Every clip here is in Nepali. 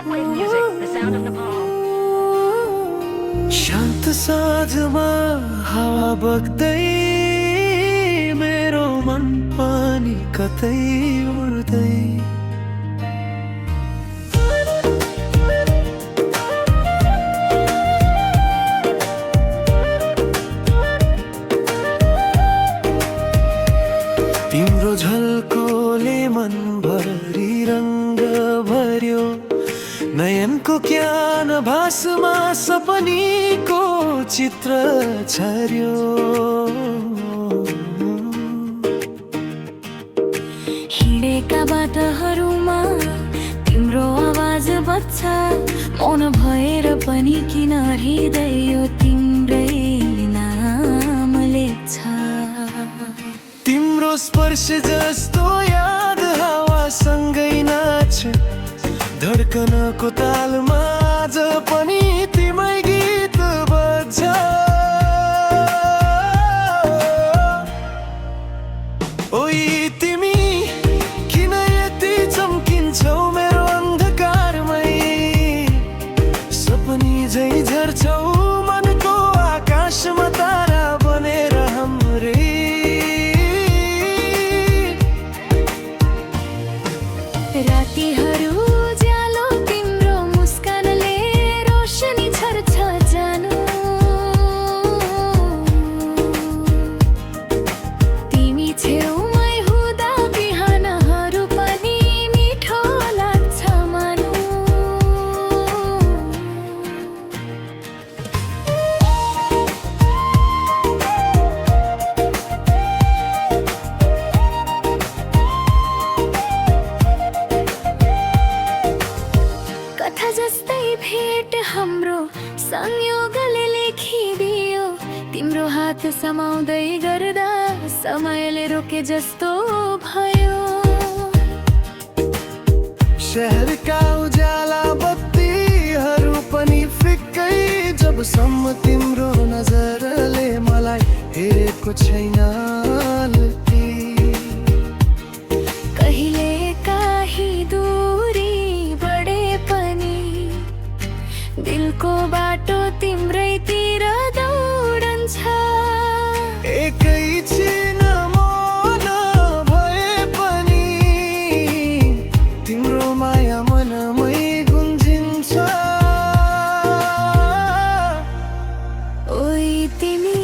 Shockwave music, the sound of Nepal. शान्त साँझमा हावा बग्दै मेरो मन पनि कतै उड्दै तिम्रो झल्कोले मनभरि रङ्ग भर्यो नयनको ज्ञान भासमा सपनीको चित्र छर्यो हिँडेका बाटोहरूमा तिम्रो आवाज बज्छ मौन भएर पनि किन हृदय यो तिम्रै नाम लेख्छ तिम्रो स्पर्श जस्तो याद हावासँगै नाच धड्कनको तालमा आज पनि तिमै गीत बज्छ ओइ तिमी किन यति चम्किन्छौ मेरो अन्धकारमै सपनी झै झर्छौ मनको आकाशमा तारा बनेर हाम्रै रातीहरू उज्यालो तिम्रो मुस्कानले रोशनी छर्छ जानु तिमी छेउमै हुँदा बिहानहरू पनि मिठो लाग्छ मानु कथा जस्तै भेट हाम्रो संयोगले लेखिदियो तिम्रो हात समाउँदै गर्दा समयले रोके जस्तो भयो शहरका उज्याला बत्तीहरू पनि फिक्कै जबसम्म तिम्रो नजरले मलाई हेरेको छैन कहिले काहीँ दूरी बढे पनि दिलको बाटो तिम्रैतिर दौडन्छ एकैछिन मौन भए पनि तिम्रो माया मनमै गुन्जिन्छ ओइ तिमी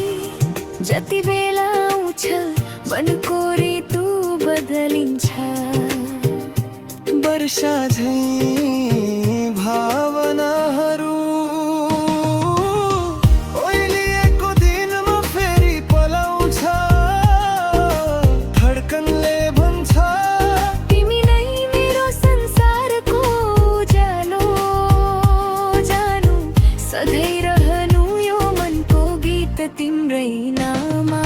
जति बेला आउँछ वनको ऋतु बदलिन्छ वर्षा झैँ भावनाहरू ओइलिएको दिनमा फेरि पलाउँछ धड्कनले भन्छ तिमी नै मेरो संसारको उज्यालो जानु सधैँ रहनु यो मनको गीत तिम्रै नाममा